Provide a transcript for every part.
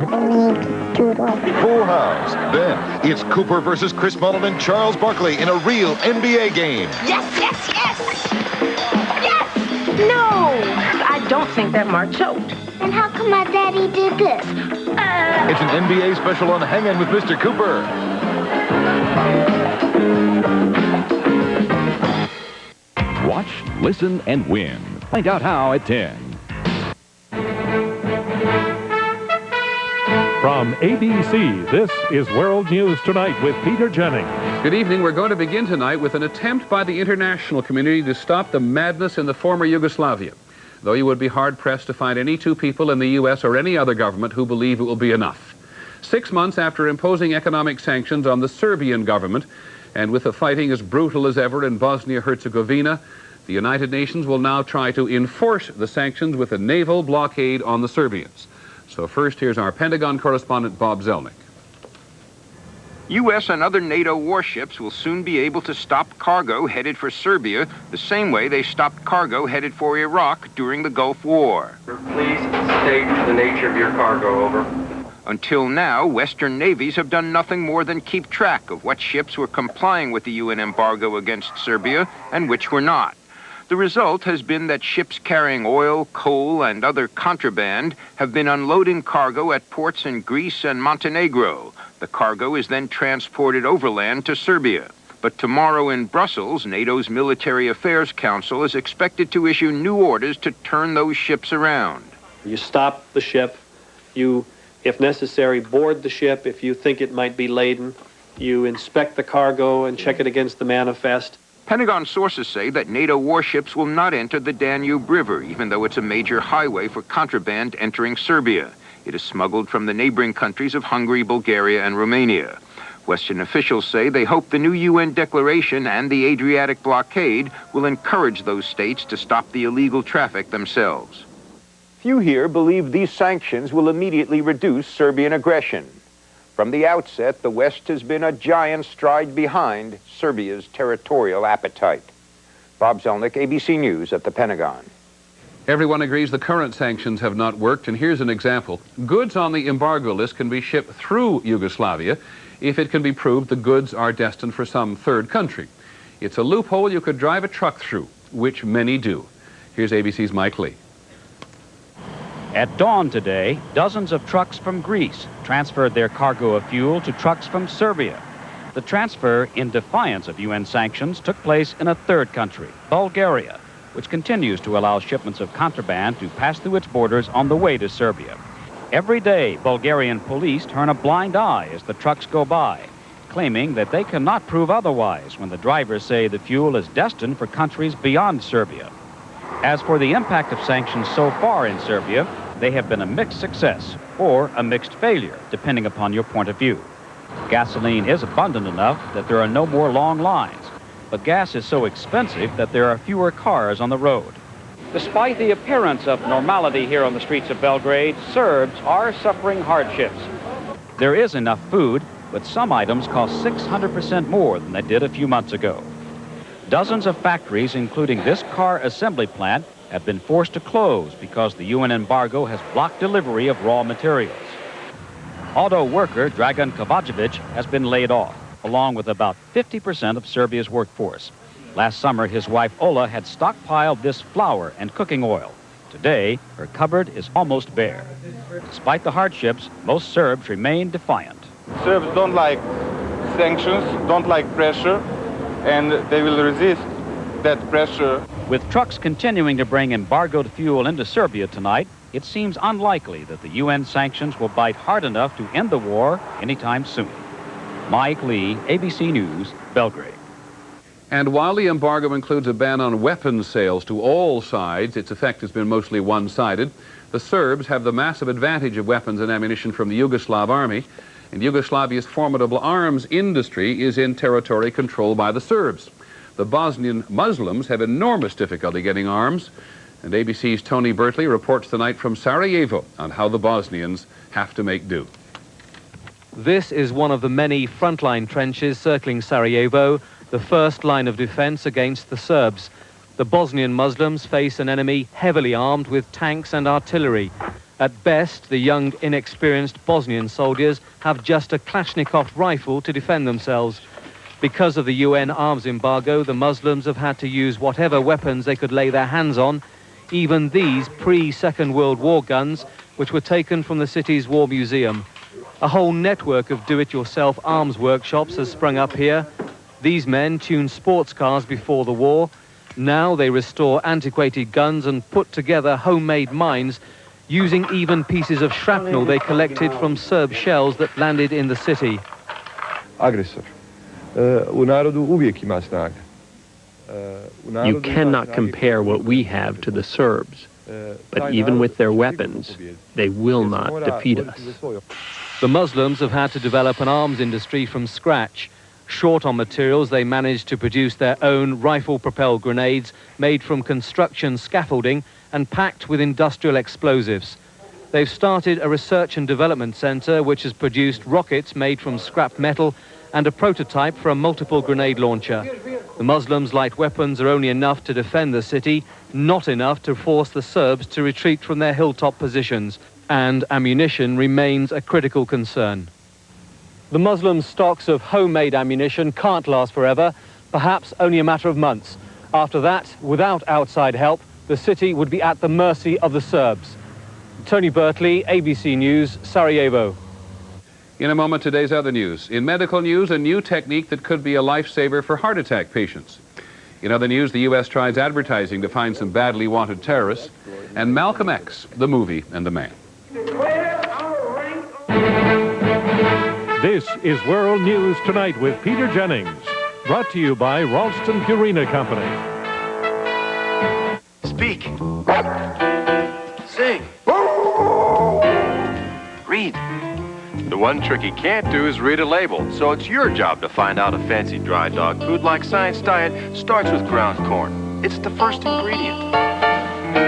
Full house. Then it's Cooper versus Chris Mullin and Charles Barkley in a real NBA game. Yes, yes, yes! Yes! No! I don't think that Mark choked. And how come my daddy did this? It's an NBA special on Hangin' with Mr. Cooper. Watch, listen, and win. Find out how at 10. From ABC, this is World News Tonight with Peter Jennings. Good evening. We're going to begin tonight with an attempt by the international community to stop the madness in the former Yugoslavia, though you would be hard-pressed to find any two people in the U.S. or any other government who believe it will be enough. 6 months after imposing economic sanctions on the Serbian government, and with the fighting as brutal as ever in Bosnia-Herzegovina, the United Nations will now try to enforce the sanctions with a naval blockade on the Serbians. So first, here's our Pentagon correspondent, Bob Zelnick. U.S. and other NATO warships will soon be able to stop cargo headed for Serbia the same way they stopped cargo headed for Iraq during the Gulf War. Please state the nature of your cargo, over. Until now, Western navies have done nothing more than keep track of what ships were complying with the UN embargo against Serbia and which were not. The result has been that ships carrying oil, coal, and other contraband have been unloading cargo at ports in Greece and Montenegro. The cargo is then transported overland to Serbia. But tomorrow in Brussels, NATO's Military Affairs Council is expected to issue new orders to turn those ships around. You stop the ship. You, if necessary, board the ship if you think it might be laden. You inspect the cargo and check it against the manifest. Pentagon sources say that NATO warships will not enter the Danube River, even though it's a major highway for contraband entering Serbia. It is smuggled from the neighboring countries of Hungary, Bulgaria, and Romania. Western officials say they hope the new UN declaration and the Adriatic blockade will encourage those states to stop the illegal traffic themselves. Few here believe these sanctions will immediately reduce Serbian aggression. From the outset, the West has been a giant stride behind Serbia's territorial appetite. Bob Zelnick, ABC News at the Pentagon. Everyone agrees the current sanctions have not worked, and here's an example. Goods on the embargo list can be shipped through Yugoslavia if it can be proved the goods are destined for some third country. It's a loophole you could drive a truck through, which many do. Here's ABC's Mike Lee. At dawn today, dozens of trucks from Greece transferred their cargo of fuel to trucks from Serbia. The transfer, in defiance of UN sanctions, took place in a third country, Bulgaria, which continues to allow shipments of contraband to pass through its borders on the way to Serbia. Every day, Bulgarian police turn a blind eye as the trucks go by, claiming that they cannot prove otherwise when the drivers say the fuel is destined for countries beyond Serbia. As for the impact of sanctions so far in Serbia, they have been a mixed success or a mixed failure, depending upon your point of view. Gasoline is abundant enough that there are no more long lines, but gas is so expensive that there are fewer cars on the road. Despite the appearance of normality here on the streets of Belgrade, Serbs are suffering hardships. There is enough food, but some items cost 600% more than they did a few months ago. Dozens of factories, including this car assembly plant, have been forced to close because the UN embargo has blocked delivery of raw materials. Auto worker Dragan Kovacevic has been laid off, along with about 50% of Serbia's workforce. Last summer, his wife Ola had stockpiled this flour and cooking oil. Today, her cupboard is almost bare. Despite the hardships, most Serbs remain defiant. Serbs don't like sanctions, don't like pressure, and they will resist that pressure. With trucks continuing to bring embargoed fuel into Serbia tonight, it seems unlikely that the UN sanctions will bite hard enough to end the war anytime soon. Mike Lee, ABC News, Belgrade. And while the embargo includes a ban on weapons sales to all sides, its effect has been mostly one-sided. The Serbs have the massive advantage of weapons and ammunition from the Yugoslav army, and Yugoslavia's formidable arms industry is in territory controlled by the Serbs. The Bosnian Muslims have enormous difficulty getting arms, and ABC's Tony Bertley reports tonight from Sarajevo on how the Bosnians have to make do. This is one of the many frontline trenches circling Sarajevo, the first line of defense against the Serbs. The Bosnian Muslims face an enemy heavily armed with tanks and artillery. At best, the young, inexperienced Bosnian soldiers have just a Kalashnikov rifle to defend themselves. Because of the UN arms embargo, the Muslims have had to use whatever weapons they could lay their hands on, even these pre-Second World War guns, which were taken from the city's war museum. A whole network of do-it-yourself arms workshops has sprung up here. These men tuned sports cars before the war. Now they restore antiquated guns and put together homemade mines using even pieces of shrapnel they collected from Serb shells that landed in the city. Agresor. U narodu uvijek ima snaga. You cannot compare what we have to the Serbs, but even with their weapons, they will not defeat us. The Muslims have had to develop an arms industry from scratch. Short on materials, they managed to produce their own rifle-propelled grenades made from construction scaffolding and packed with industrial explosives. They've started a research and development center which has produced rockets made from scrap metal and a prototype for a multiple grenade launcher. The Muslims' light weapons are only enough to defend the city, not enough to force the Serbs to retreat from their hilltop positions, and ammunition remains a critical concern. The Muslims' stocks of homemade ammunition can't last forever, perhaps only a matter of months. After that, without outside help, the city would be at the mercy of the Serbs. Tony Bertley, ABC News, Sarajevo. In a moment, today's other news. In medical news, a new technique that could be a lifesaver for heart attack patients. In other news, the U.S. tries advertising to find some badly wanted terrorists. And Malcolm X, the movie and the man. This is World News Tonight with Peter Jennings. Brought to you by Ralston Purina Company. Speak. Sing. Read. The one trick he can't do is read a label, so it's your job to find out a fancy dry dog food like Science Diet starts with ground corn. It's the first ingredient.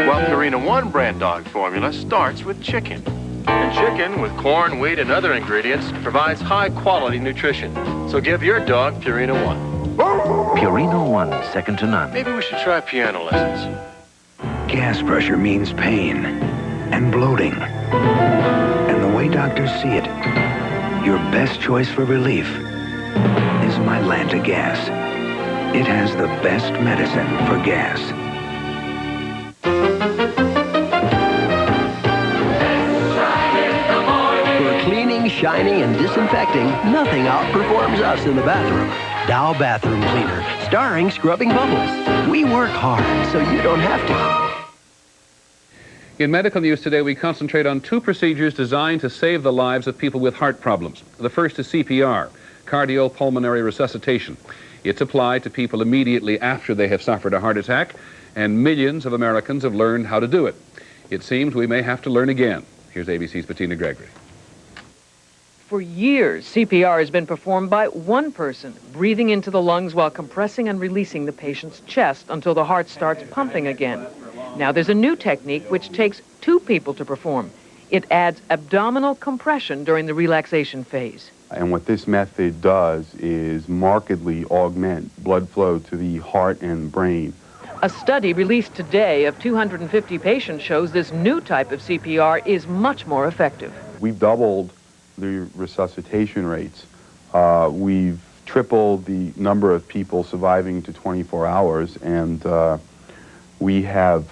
While Purina One brand dog formula starts with chicken. And chicken, with corn, wheat, and other ingredients, provides high-quality nutrition. So give your dog Purina One. Purina One, second to none. Maybe we should try piano lessons. Gas pressure means pain and bloating. And the way doctors see it, your best choice for relief is Mylanta gas. It has the best medicine for gas. For cleaning, shining, and disinfecting, nothing outperforms us in the bathroom. Dow Bathroom Cleaner, starring Scrubbing Bubbles. We work hard so you don't have to. In medical news today, we concentrate on two procedures designed to save the lives of people with heart problems. The first is CPR, cardiopulmonary resuscitation. It's applied to people immediately after they have suffered a heart attack, and millions of Americans have learned how to do it. It seems we may have to learn again. Here's ABC's Bettina Gregory. For years, CPR has been performed by one person, breathing into the lungs while compressing and releasing the patient's chest until the heart starts pumping again. Now there's a new technique which takes two people to perform. It adds abdominal compression during the relaxation phase. And what this method does is markedly augment blood flow to the heart and brain. A study released today of 250 patients shows this new type of CPR is much more effective. We've doubled the resuscitation rates. We've tripled the number of people surviving to 24 hours, and we have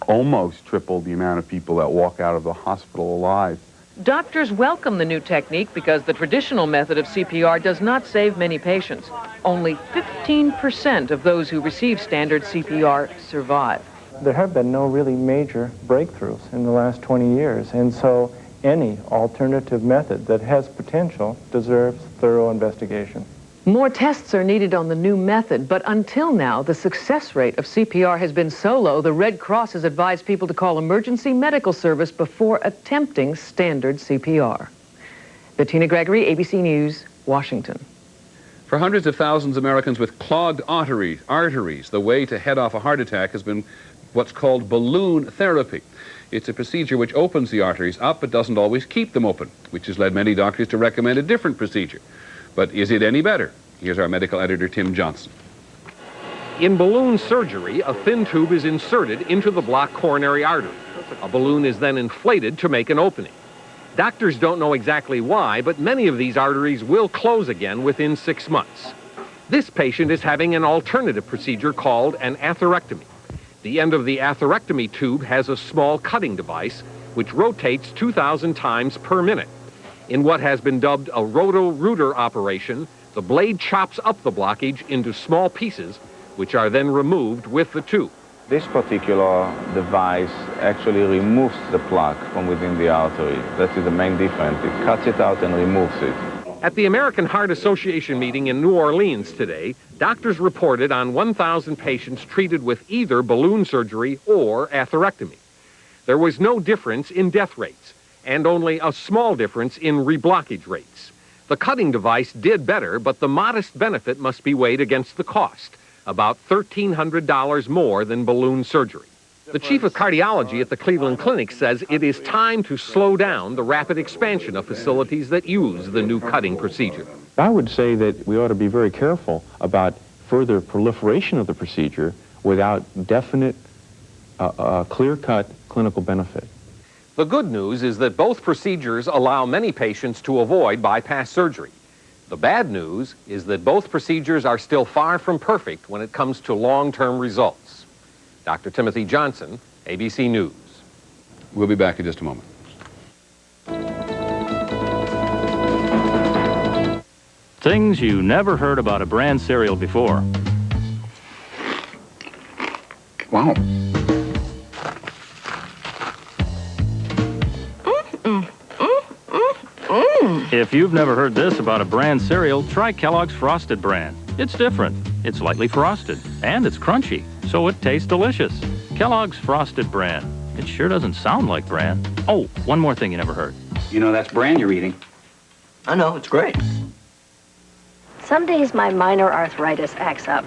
almost tripled the amount of people that walk out of the hospital alive. Doctors welcome the new technique because the traditional method of CPR does not save many patients. Only 15% of those who receive standard CPR survive. There have been no really major breakthroughs in the last 20 years, and so any alternative method that has potential deserves thorough investigation. More tests are needed on the new method, but until now, the success rate of CPR has been so low, the Red Cross has advised people to call emergency medical service before attempting standard CPR. Bettina Gregory, ABC News, Washington. For hundreds of thousands of Americans with clogged arteries, the way to head off a heart attack has been what's called balloon therapy. It's a procedure which opens the arteries up but doesn't always keep them open, which has led many doctors to recommend a different procedure. But is it any better? Here's our medical editor, Tim Johnson. In balloon surgery, a thin tube is inserted into the blocked coronary artery. A balloon is then inflated to make an opening. Doctors don't know exactly why, but many of these arteries will close again within 6 months. This patient is having an alternative procedure called an atherectomy. The end of the atherectomy tube has a small cutting device which rotates 2,000 times per minute. In what has been dubbed a roto-rooter operation, the blade chops up the blockage into small pieces, which are then removed with the tube. This particular device actually removes the plaque from within the artery. That is the main difference. It cuts it out and removes it. At the American Heart Association meeting in New Orleans today, doctors reported on 1,000 patients treated with either balloon surgery or atherectomy. There was no difference in death rates, and only a small difference in reblockage rates. The cutting device did better, but the modest benefit must be weighed against the cost, about $1,300 more than balloon surgery. The chief of cardiology at the Cleveland Clinic says it is time to slow down the rapid expansion of facilities that use the new cutting procedure. I would say that we ought to be very careful about further proliferation of the procedure without definite, clear-cut clinical benefit. The good news is that both procedures allow many patients to avoid bypass surgery. The bad news is that both procedures are still far from perfect when it comes to long-term results. Dr. Timothy Johnson, ABC News. We'll be back in just a moment. Things you never heard about a Bran cereal before. Wow. If you've never heard this about a Bran cereal, try Kellogg's Frosted Bran. It's different. It's lightly frosted, and it's crunchy, so it tastes delicious. Kellogg's Frosted Bran. It sure doesn't sound like Bran. Oh, one more thing you never heard. You know that's Bran you're eating. I know, it's great. Some days my minor arthritis acts up,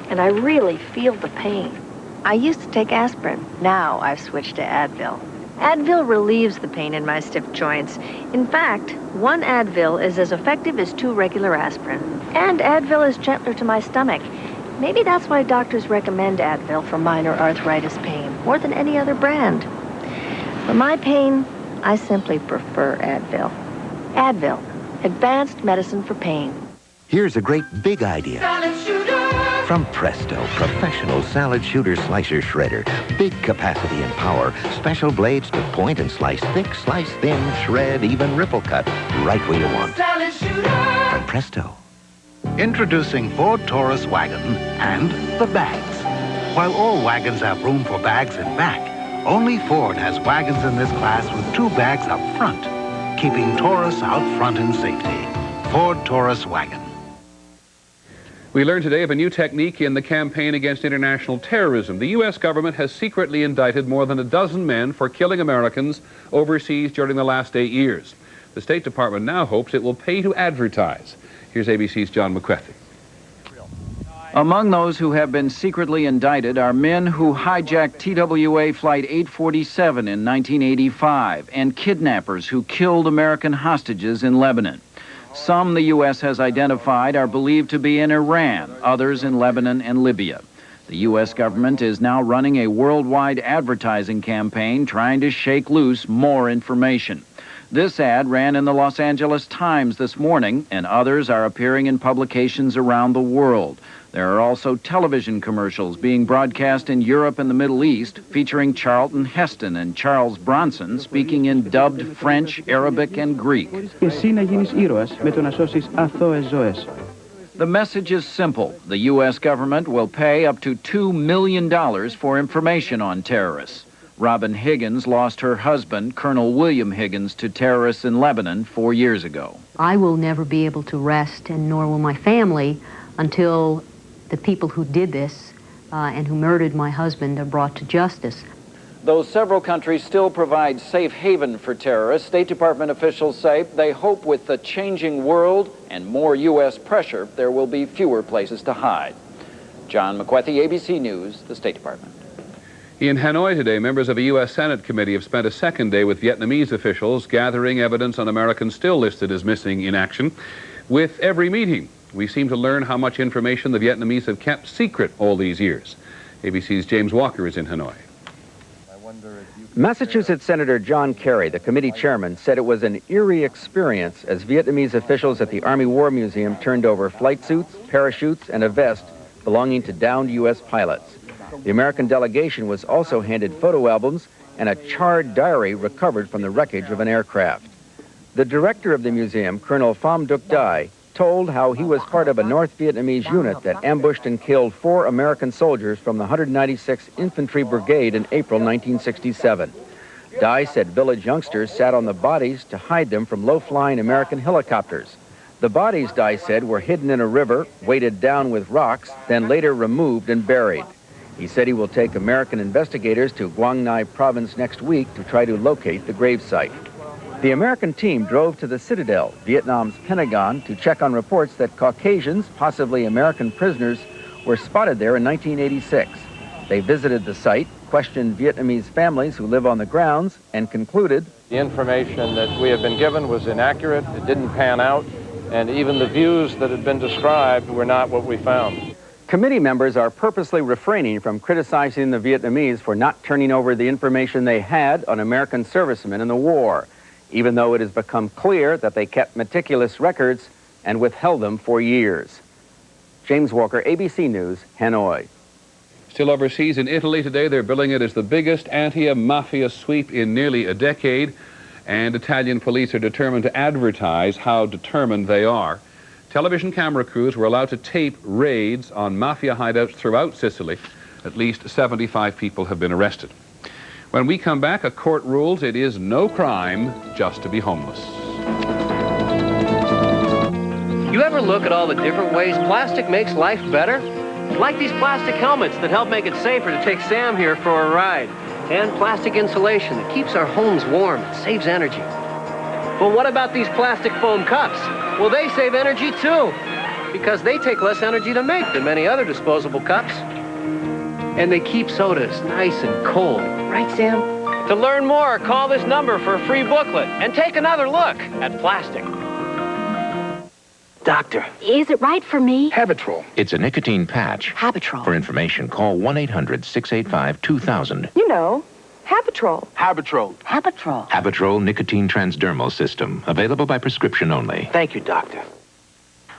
and I really feel the pain. I used to take aspirin. Now I've switched to Advil. Advil relieves the pain in my stiff joints. In fact, one Advil is as effective as 2 regular aspirin. And Advil is gentler to my stomach. Maybe that's why doctors recommend Advil for minor arthritis pain, more than any other brand. For my pain, I simply prefer Advil. Advil, advanced medicine for pain. Here's a great big idea. From Presto, professional salad shooter slicer shredder. Big capacity and power. Special blades to point and slice thick, slice thin, shred, even ripple cut. Right where you want. Salad shooter! From Presto. Introducing Ford Taurus Wagon and the bags. While all wagons have room for bags in back, only Ford has wagons in this class with 2 bags up front, keeping Taurus out front in safety. Ford Taurus Wagon. We learned today of a new technique in the campaign against international terrorism. The U.S. government has secretly indicted more than a dozen men for killing Americans overseas during the last 8 years. The State Department now hopes it will pay to advertise. Here's ABC's John McQuethy. Among those who have been secretly indicted are men who hijacked TWA Flight 847 in 1985 and kidnappers who killed American hostages in Lebanon. Some the U.S. has identified are believed to be in Iran, others in Lebanon and Libya. The U.S. government is now running a worldwide advertising campaign trying to shake loose more information. This ad ran in the Los Angeles Times this morning, and others are appearing in publications around the world. There are also television commercials being broadcast in Europe and the Middle East featuring Charlton Heston and Charles Bronson speaking in dubbed French, Arabic, and Greek. The message is simple. The U.S. government will pay up to $2 million for information on terrorists. Robin Higgins lost her husband, Colonel William Higgins, to terrorists in Lebanon 4 years ago. I will never be able to rest, and nor will my family, until the people who did this and who murdered my husband are brought to justice. Though several countries still provide safe haven for terrorists, State Department officials say they hope with the changing world and more U.S. pressure, there will be fewer places to hide. John McQuethy, ABC News, the State Department. In Hanoi today, members of a U.S. Senate committee have spent a second day with Vietnamese officials gathering evidence on Americans still listed as missing in action. With every meeting, we seem to learn how much information the Vietnamese have kept secret all these years. ABC's James Walker is in Hanoi. Massachusetts Senator John Kerry, the committee chairman, said it was an eerie experience as Vietnamese officials at the Army War Museum turned over flight suits, parachutes, and a vest belonging to downed U.S. pilots. The American delegation was also handed photo albums and a charred diary recovered from the wreckage of an aircraft. The director of the museum, Colonel Pham Duc Dai, told how he was part of a North Vietnamese unit that ambushed and killed 4 American soldiers from the 196th Infantry Brigade in April 1967. Dai said village youngsters sat on the bodies to hide them from low-flying American helicopters. The bodies, Dai said, were hidden in a river, weighted down with rocks, then later removed and buried. He said he will take American investigators to Quang Nai province next week to try to locate the gravesite. The American team drove to the Citadel, Vietnam's Pentagon, to check on reports that Caucasians, possibly American prisoners, were spotted there in 1986. They visited the site, questioned Vietnamese families who live on the grounds, and concluded, the information that we had been given was inaccurate, it didn't pan out, and even the views that had been described were not what we found. Committee members are purposely refraining from criticizing the Vietnamese for not turning over the information they had on American servicemen in the war, even though it has become clear that they kept meticulous records and withheld them for years. James Walker, ABC News, Hanoi. Still overseas in Italy today, they're billing it as the biggest anti-mafia sweep in nearly a decade, and Italian police are determined to advertise how determined they are. Television camera crews were allowed to tape raids on mafia hideouts throughout Sicily. At least 75 people have been arrested. When we come back, a court rules it is no crime just to be homeless. You ever look at all the different ways plastic makes life better? Like these plastic helmets that help make it safer to take Sam here for a ride. And plastic insulation that keeps our homes warm and saves energy. But what about these plastic foam cups? Well, they save energy too, because they take less energy to make than many other disposable cups. And they keep sodas nice and cold. Right, Sam? To learn more, call this number for a free booklet and take another look at plastic. Doctor. Is it right for me? Habitrol. It's a nicotine patch. Habitrol. For information, call 1-800-685-2000. You know, Habitrol. Habitrol. Habitrol. Habitrol nicotine transdermal system. Available by prescription only. Thank you, doctor.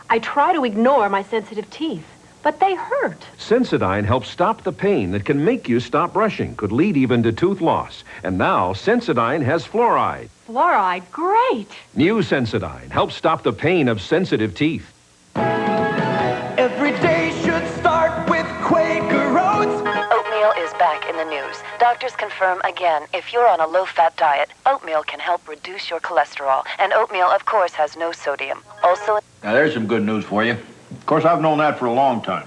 I try to ignore my sensitive teeth, but they hurt. Sensodyne helps stop the pain that can make you stop brushing, could lead even to tooth loss. And now Sensodyne has fluoride. Fluoride, great. New Sensodyne helps stop the pain of sensitive teeth. Every day should start with Quaker Oats. Oatmeal is back in the news. Doctors confirm again, if you're on a low-fat diet, oatmeal can help reduce your cholesterol. And oatmeal, of course, has no sodium. Also... Now, there's some good news for you. Of course, I've known that for a long time.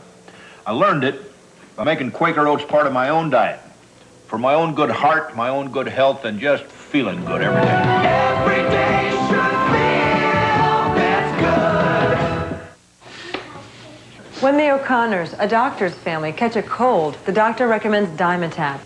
I learned it by making Quaker Oats part of my own diet. For my own good heart, my own good health, and just feeling good every day. Every day should feel that's good. When the O'Connors, a doctor's family, catch a cold, the doctor recommends Dimetapp.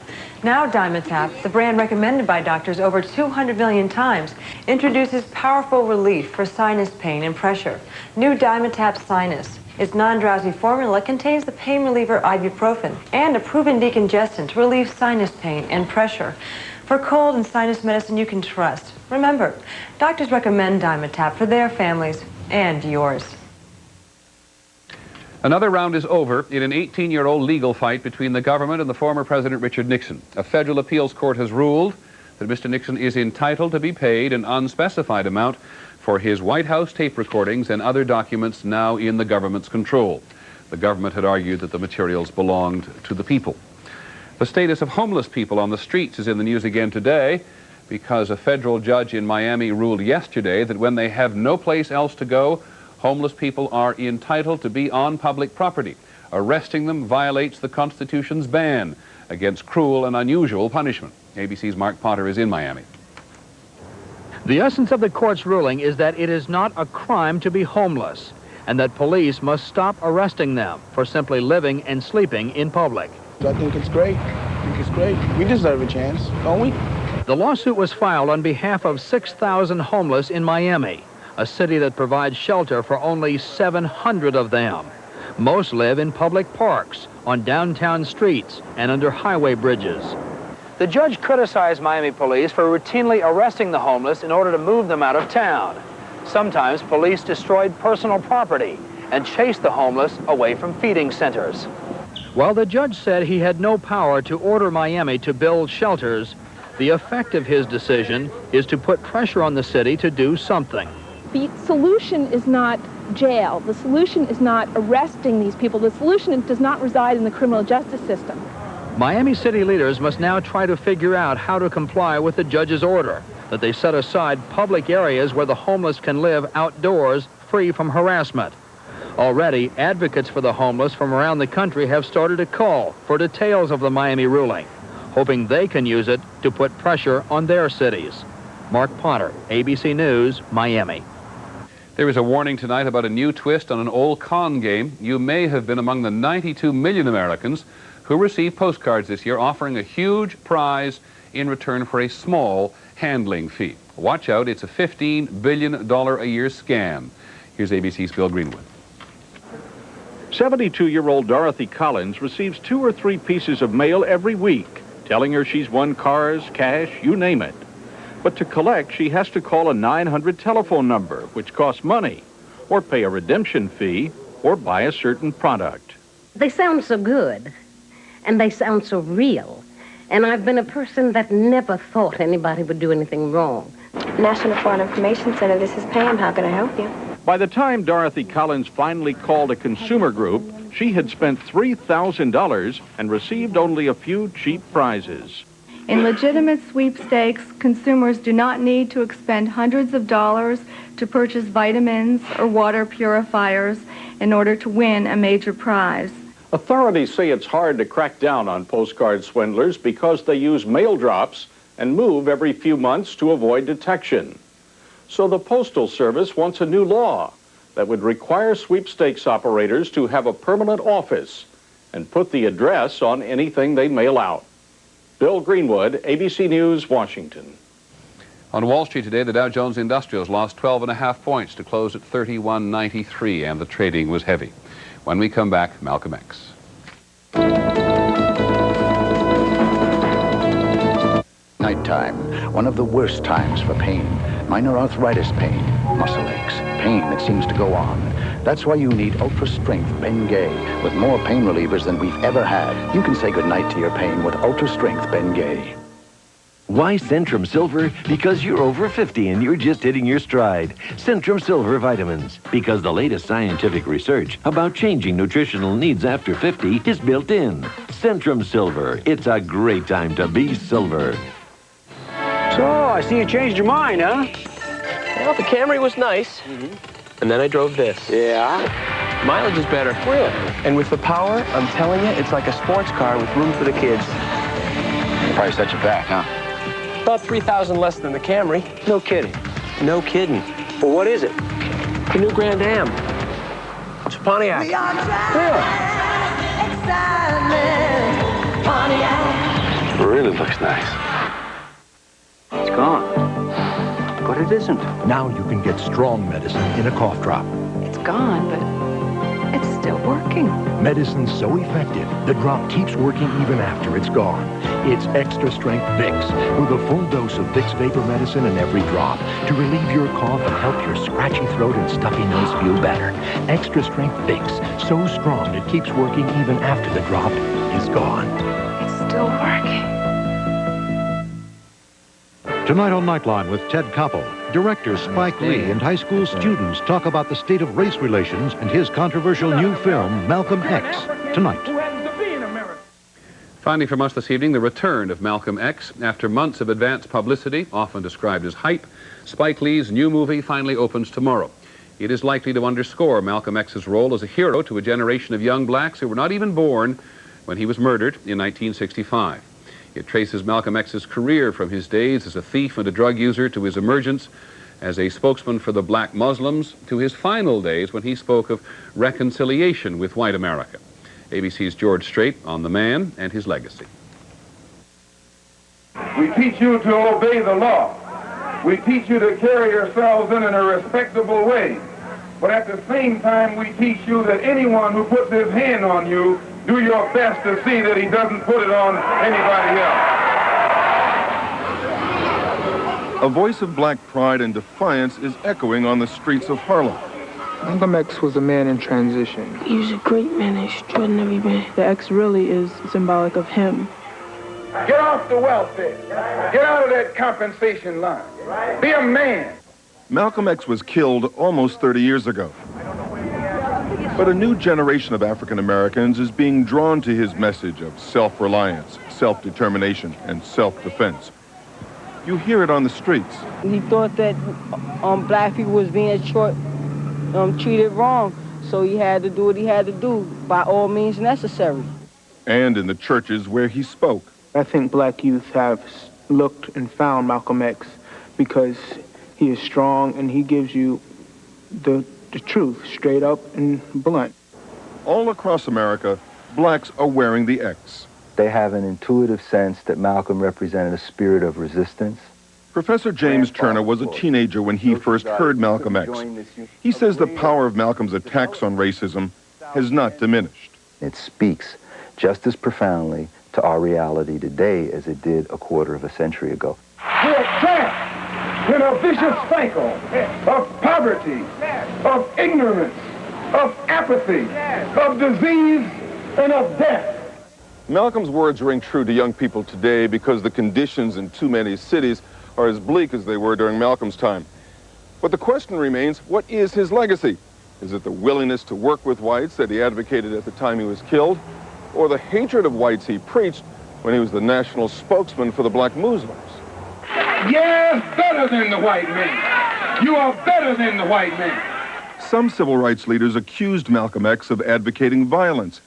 Now Dimetapp, the brand recommended by doctors over 200 million times, introduces powerful relief for sinus pain and pressure. New Dimetapp Sinus. Its non-drowsy formula contains the pain reliever ibuprofen and a proven decongestant to relieve sinus pain and pressure. For cold and sinus medicine you can trust. Remember, doctors recommend Dimetapp for their families and yours. Another round is over in an 18-year-old legal fight between the government and the former President Richard Nixon. A federal appeals court has ruled that Mr. Nixon is entitled to be paid an unspecified amount for his White House tape recordings and other documents now in the government's control. The government had argued that the materials belonged to the people. The status of homeless people on the streets is in the news again today because a federal judge in Miami ruled yesterday that when they have no place else to go, homeless people are entitled to be on public property. Arresting them violates the Constitution's ban against cruel and unusual punishment. ABC's Mark Potter is in Miami. The essence of the court's ruling is that it is not a crime to be homeless, and that police must stop arresting them for simply living and sleeping in public. I think it's great. We deserve a chance, don't we? The lawsuit was filed on behalf of 6,000 homeless in Miami, a city that provides shelter for only 700 of them. Most live in public parks, on downtown streets, and under highway bridges. The judge criticized Miami police for routinely arresting the homeless in order to move them out of town. Sometimes police destroyed personal property and chased the homeless away from feeding centers. While the judge said he had no power to order Miami to build shelters, the effect of his decision is to put pressure on the city to do something. The solution is not jail. The solution is not arresting these people. The solution does not reside in the criminal justice system. Miami city leaders must now try to figure out how to comply with the judge's order that they set aside public areas where the homeless can live outdoors free from harassment. Already, advocates for the homeless from around the country have started to call for details of the Miami ruling, hoping they can use it to put pressure on their cities. Mark Potter, ABC News, Miami. There is a warning tonight about a new twist on an old con game. You may have been among the 92 million Americans who received postcards this year offering a huge prize in return for a small handling fee. Watch out, it's a $15 billion a year scam. Here's ABC's Bill Greenwood. 72-year-old Dorothy Collins receives 2 or 3 pieces of mail every week, telling her she's won cars, cash, you name it. But to collect, she has to call a 900 telephone number, which costs money, or pay a redemption fee, or buy a certain product. They sound so good, and they sound so real. And I've been a person that never thought anybody would do anything wrong. National Foreign Information Center, this is Pam. How can I help you? By the time Dorothy Collins finally called a consumer group, she had spent $3,000 and received only a few cheap prizes. In legitimate sweepstakes, consumers do not need to expend hundreds of dollars to purchase vitamins or water purifiers in order to win a major prize. Authorities say it's hard to crack down on postcard swindlers because they use mail drops and move every few months to avoid detection. So the Postal Service wants a new law that would require sweepstakes operators to have a permanent office and put the address on anything they mail out. Bill Greenwood, ABC News, Washington. On Wall Street today, the Dow Jones Industrials lost 12.5 points to close at 3193, and the trading was heavy. When we come back, Malcolm X. Nighttime, one of the worst times for pain. Minor arthritis pain, muscle aches, pain that seems to go on. That's why you need Ultra Strength Bengay. With more pain relievers than we've ever had, you can say goodnight to your pain with Ultra Strength Bengay. Why Centrum Silver? Because you're over 50 and you're just hitting your stride. Centrum Silver vitamins. Because the latest scientific research about changing nutritional needs after 50 is built in. Centrum Silver. It's a great time to be silver. So, I see you changed your mind, huh? Well, the Camry was nice. And then I drove this. Yeah? Mileage is better. Really? And with the power, I'm telling you, it's like a sports car with room for the kids. The price set you back, huh? About $3,000 less than the Camry. No kidding. No kidding. Well, what is it? The new Grand Am. It's a Pontiac. We are excitement, Pontiac. It really looks nice. It's gone. But it isn't. Now you can get strong medicine in a cough drop. It's gone, but it's still working. Medicine's so effective, the drop keeps working even after it's gone. It's Extra Strength Vicks, with a full dose of Vicks Vapor Medicine in every drop to relieve your cough and help your scratchy throat and stuffy nose feel better. Extra Strength Vicks, so strong it keeps working even after the drop is gone. It's still working. Tonight on Nightline with Ted Koppel, director Spike Lee and high school students talk about the state of race relations and his controversial new film, Malcolm X, tonight. Finally from us this evening, the return of Malcolm X. After months of advance publicity, often described as hype, Spike Lee's new movie finally opens tomorrow. It is likely to underscore Malcolm X's role as a hero to a generation of young blacks who were not even born when he was murdered in 1965. It traces Malcolm X's career from his days as a thief and a drug user to his emergence as a spokesman for the black Muslims to his final days when he spoke of reconciliation with white America. ABC's George Strait on the man and his legacy. We teach you to obey the law. We teach you to carry yourselves in a respectable way. But at the same time, we teach you that anyone who puts his hand on you, do your best to see that he doesn't put it on anybody else. A voice of black pride and defiance is echoing on the streets of Harlem. Malcolm X was a man in transition. He was a great man, extraordinary man. The X really is symbolic of him. Get off the welfare. Get out of that compensation line. Be a man. Malcolm X was killed almost 30 years ago. But a new generation of African Americans is being drawn to his message of self-reliance, self-determination, and self-defense. You hear it on the streets. He thought that black people was being treated wrong, so he had to do what he had to do by all means necessary. And in the churches where he spoke. I think black youth have looked and found Malcolm X because he is strong and he gives you the truth, straight up and blunt. All across America, blacks are wearing the X. They have an intuitive sense that Malcolm represented a spirit of resistance. Professor James Turner was a teenager when he first heard Malcolm X. He says the power of Malcolm's attacks on racism has not diminished. It speaks just as profoundly to our reality today as it did a quarter of a century ago. We're trapped in a vicious cycle of poverty, of ignorance, of apathy, of disease, and of death. Malcolm's words ring true to young people today because the conditions in too many cities are as bleak as they were during Malcolm's time. But the question remains, what is his legacy? Is it the willingness to work with whites that he advocated at the time he was killed, or the hatred of whites he preached when he was the national spokesman for the black Muslims? Yes, better than the white man. You are better than the white man. Some civil rights leaders accused Malcolm X of advocating violence,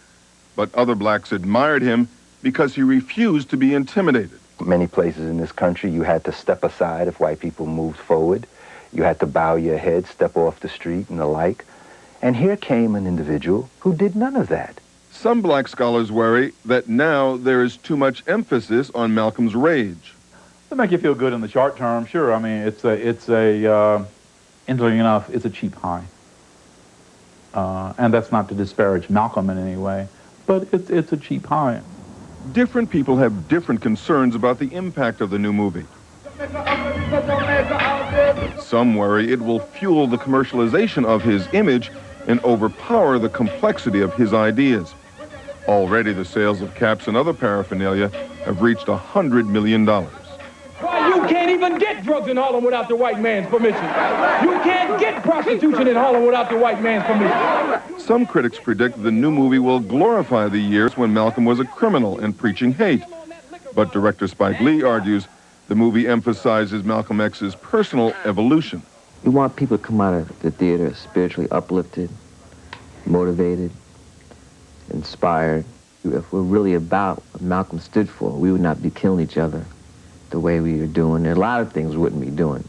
but other blacks admired him because he refused to be intimidated. Many places in this country, you had to step aside if white people moved forward. You had to bow your head, step off the street, and the like. And here came an individual who did none of that. Some black scholars worry that now there is too much emphasis on Malcolm's rage. It'll make you feel good in the short term, sure. I mean, interesting enough, it's a cheap high. And that's not to disparage Malcolm in any way, but it's a cheap high. Different people have different concerns about the impact of the new movie. Some worry it will fuel the commercialization of his image and overpower the complexity of his ideas. Already the sales of caps and other paraphernalia have reached $100 million. Why, you can't even get drugs in Harlem without the white man's permission. You can't get prostitution in Harlem without the white man's permission. Some critics predict the new movie will glorify the years when Malcolm was a criminal and preaching hate. But director Spike Lee argues the movie emphasizes Malcolm X's personal evolution. We want people to come out of the theater spiritually uplifted, motivated, inspired. If we're really about what Malcolm stood for, we would not be killing each other the way we are doing. And a lot of things we wouldn't be doing.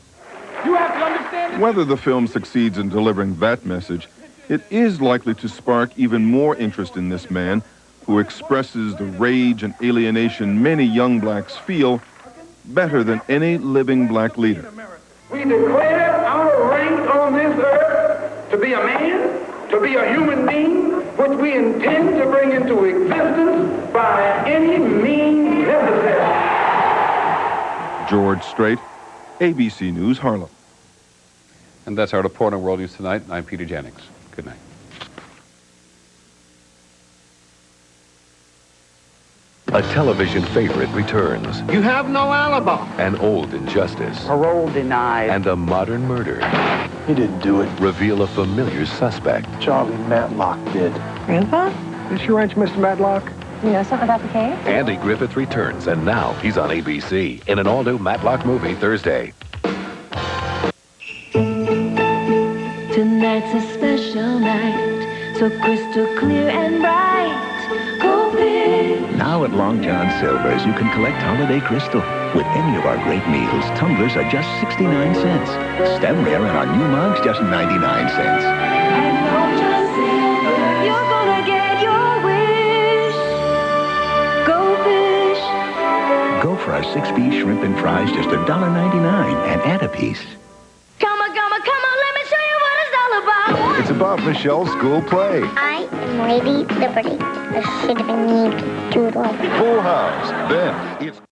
You have to understand. Whether the film succeeds in delivering that message, it is likely to spark even more interest in this man who expresses the rage and alienation many young blacks feel better than any living black leader. We declare our right on this earth to be a man, to be a human being, which we intend to bring into existence by any means necessary. George Strait, ABC News, Harlem. And that's our Reporter World News tonight. I'm Peter Jennings. Good night. A television favorite returns. You have no alibi. An old injustice. Parole denied. And a modern murder. He didn't do it. Reveal a familiar suspect. Charlie Matlock did. Grandpa? Is she right, Mr. Matlock? You know something about the case? Andy Griffith returns, and now he's on ABC in an all-new Matlock movie Thursday. Tonight's a special night, so crystal clear and bright. Go big. Now at Long John Silver's, you can collect Holiday Crystal. With any of our great meals, tumblers are just 69 cents. Stemware and our new mugs, just 99 cents. At Long John Silver, you're gonna get your wish. Go fish. Go for our 6-piece shrimp and fries, just $1.99, and add a piece. Come on, let me show you what it's all about. It's about Michelle's school play. I am Lady Liberty. I should have been named Doodle. Full house. Then it's